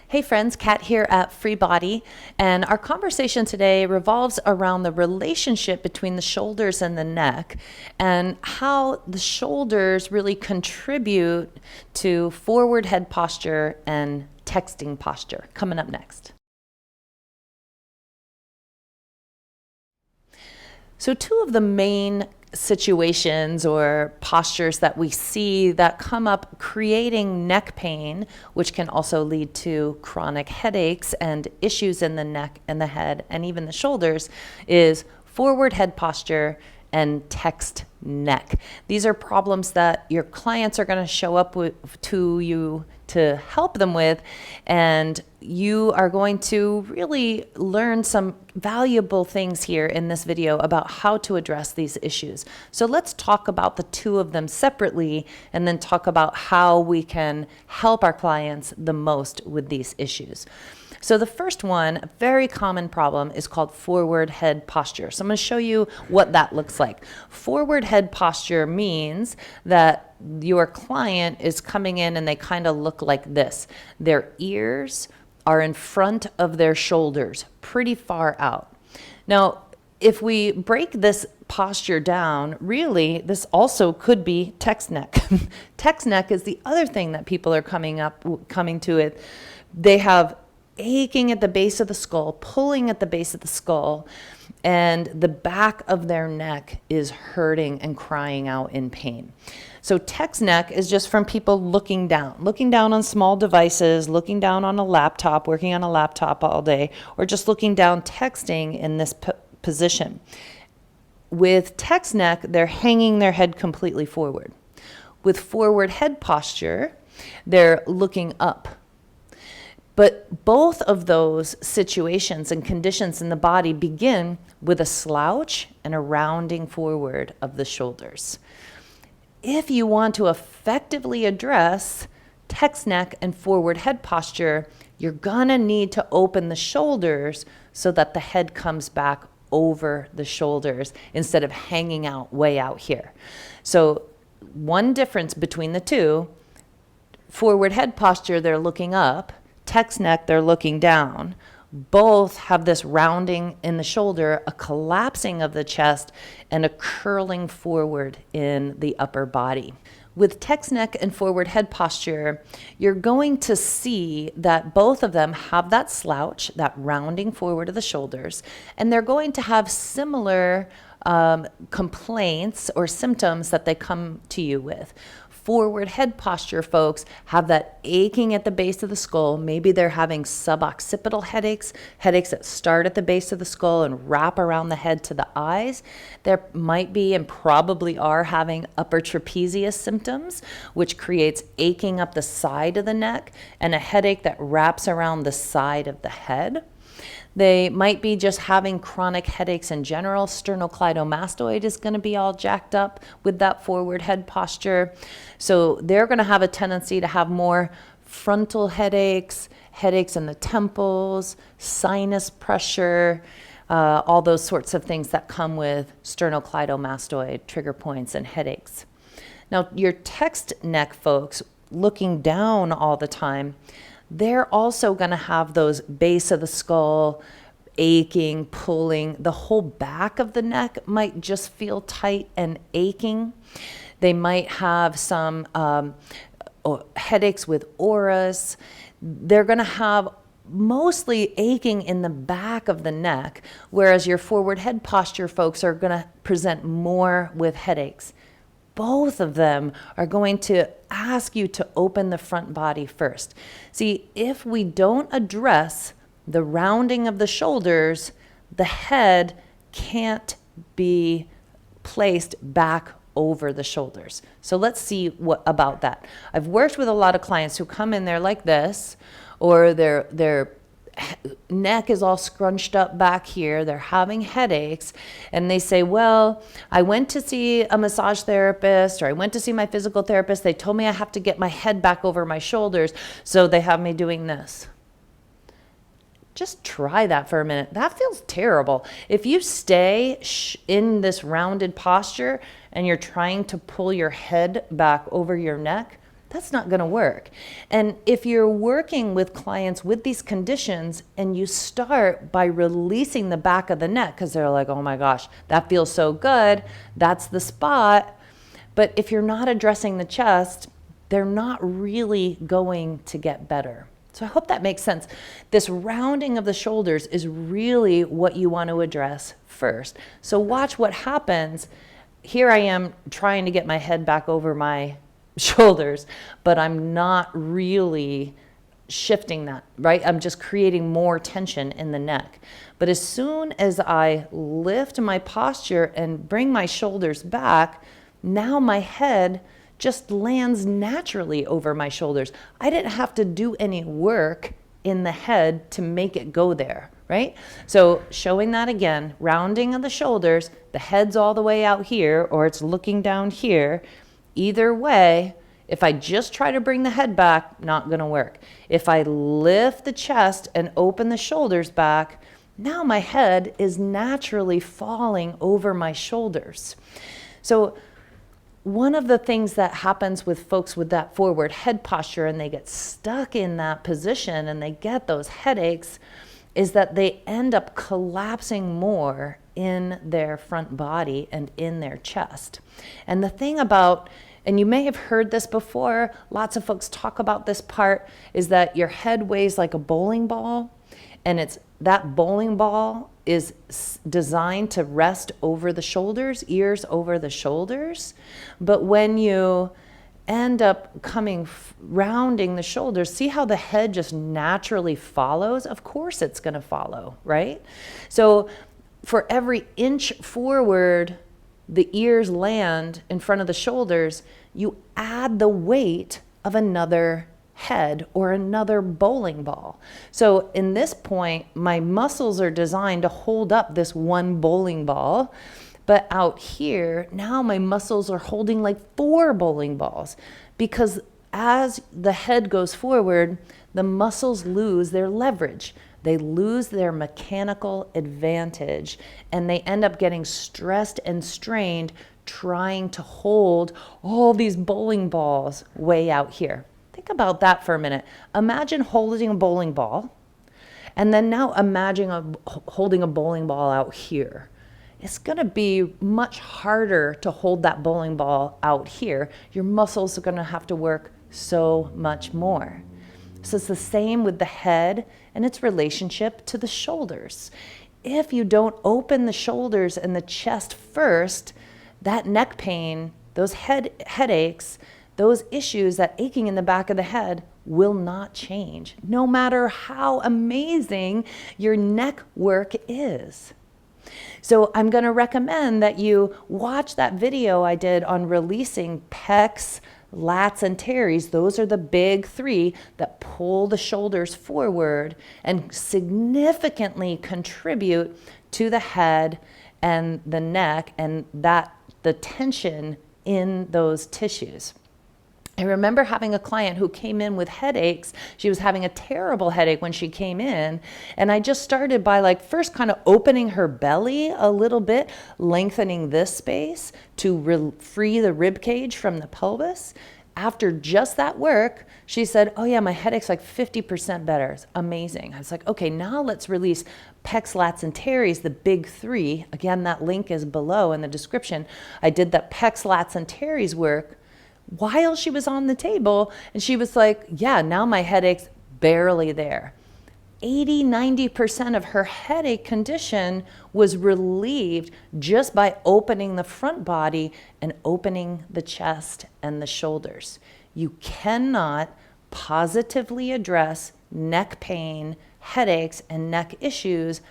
Hey friends, Cat here at FreeBody, and our conversation today revolves around the relationship between the shoulders and the neck and how the shoulders really contribute to forward head posture and texting posture. Coming up next. So two of the main situations or postures that we see that come up creating neck pain, which can also lead to chronic headaches and issues in the neck and the head and even the shoulders, is forward head posture and text neck. These are problems that your clients are going to show up to you to help them with, and you are going to really learn some valuable things here in this video about how to address these issues. So let's talk about the two of them separately and then talk about how we can help our clients the most with these issues. So the first one, a very common problem, is called forward head posture. So I'm going to show you what that looks like. Forward head posture means that your client is coming in and they kind of look like this. Their ears are in front of their shoulders, pretty far out. Now, if we break this posture down, really, this also could be text neck. Text neck is the other thing that people are coming to it. They have aching at the base of the skull, pulling at the base of the skull, and the back of their neck is hurting and crying out in pain. So text neck is just from people looking down on small devices, looking down on a laptop, working on a laptop all day, or just looking down texting in this position. With text neck, they're hanging their head completely forward. With forward head posture, they're looking up. But both of those situations and conditions in the body begin with a slouch and a rounding forward of the shoulders. If you want to effectively address text neck and forward head posture, you're gonna need to open the shoulders so that the head comes back over the shoulders instead of hanging out way out here. So one difference between the two, forward head posture, they're looking up. Text neck, they're looking down. Both have this rounding in the shoulder, a collapsing of the chest, and a curling forward in the upper body. With text neck and forward head posture, you're going to see that both of them have that slouch, that rounding forward of the shoulders, and they're going to have similar complaints or symptoms that they come to you with. Forward head posture folks have that aching at the base of the skull. Maybe they're having suboccipital headaches that start at the base of the skull and wrap around the head to the eyes. There might be and probably are having upper trapezius symptoms, which creates aching up the side of the neck and a headache that wraps around the side of the head. They might be just having chronic headaches in general. Sternocleidomastoid is going to be all jacked up with that forward head posture. So they're going to have a tendency to have more frontal headaches, headaches in the temples, sinus pressure, all those sorts of things that come with sternocleidomastoid trigger points and headaches. Now, your text neck folks looking down all the time, they're also going to have those base of the skull aching, pulling. The whole back of the neck might just feel tight and aching. They might have some headaches with auras. They're going to have mostly aching in the back of the neck, whereas your forward head posture folks are going to present more with headaches. Both of them are going to ask you to open the front body first. See, if we don't address the rounding of the shoulders, the head can't be placed back over the shoulders. So let's see what about that. I've worked with a lot of clients who come in there like this, or their neck is all scrunched up back here, they're having headaches, and they say, well, I went to see a massage therapist, or I went to see my physical therapist, they told me I have to get my head back over my shoulders, so they have me doing this. Just try that for a minute. That feels terrible. If you stay in this rounded posture and you're trying to pull your head back over your neck, That's not going to work. And if you're working with clients with these conditions and you start by releasing the back of the neck because they're like, oh my gosh, that feels so good, that's the spot. But if you're not addressing the chest, they're not really going to get better. So I hope that makes sense. This rounding of the shoulders is really what you want to address first. So watch what happens. Here I am trying to get my head back over my shoulders, but I'm not really shifting that, right? I'm just creating more tension in the neck. But as soon as I lift my posture and bring my shoulders back, now my head just lands naturally over my shoulders. I didn't have to do any work in the head to make it go there, right? So showing that again, rounding of the shoulders, the head's all the way out here, or it's looking down here. Either way, if I just try to bring the head back, not gonna work. If I lift the chest and open the shoulders back, now my head is naturally falling over my shoulders. So one of the things that happens with folks with that forward head posture and they get stuck in that position and they get those headaches is that they end up collapsing more in their front body and in their chest. And the thing about, and you may have heard this before, lots of folks talk about this part, is that your head weighs like a bowling ball, and it's that bowling ball is designed to rest over the shoulders, ears over the shoulders. But when you end up rounding the shoulders, see how the head just naturally follows? Of course it's gonna follow, right? So for every inch forward the ears land in front of the shoulders, you add the weight of another head or another bowling ball. So in this point, my muscles are designed to hold up this one bowling ball, but out here, now my muscles are holding like 4 bowling balls, because as the head goes forward, the muscles lose their leverage. They lose their mechanical advantage, and they end up getting stressed and strained trying to hold all these bowling balls way out here. Think about that for a minute. Imagine holding a bowling ball, and then now imagine holding a bowling ball out here. It's going to be much harder to hold that bowling ball out here. Your muscles are going to have to work so much more. So it's the same with the head and its relationship to the shoulders. If you don't open the shoulders and the chest first, that neck pain, those headaches, those issues, that aching in the back of the head will not change, no matter how amazing your neck work is. So I'm going to recommend that you watch that video I did on releasing pecs, lats, and teres. Those are the big 3 that pull the shoulders forward and significantly contribute to the head and the neck and the tension in those tissues. I remember having a client who came in with headaches. She was having a terrible headache when she came in. And I just started by first kind of opening her belly a little bit, lengthening this space to free the rib cage from the pelvis. After just that work, she said, oh yeah, my headache's 50% better. It's amazing. I was like, okay, now let's release pecs, lats, and teres, the big 3. Again, that link is below in the description. I did that pecs, lats, and teres work while she was on the table, and she was like, yeah, now my headache's barely there. 80-90% of her headache condition was relieved just by opening the front body and opening the chest and the shoulders. You cannot positively address neck pain, headaches, and neck issues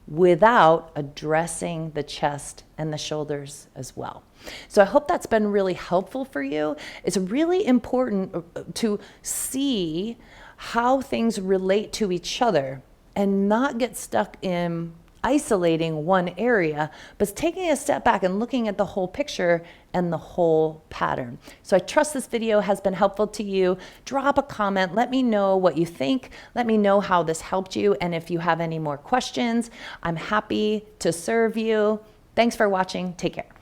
without addressing the chest and the shoulders as well. So I hope that's been really helpful for you. It's really important to see how things relate to each other and not get stuck in isolating one area, but taking a step back and looking at the whole picture and the whole pattern. So I trust this video has been helpful to you. Drop a comment. Let me know what you think. Let me know how this helped you. And if you have any more questions, I'm happy to serve you. Thanks for watching. Take care.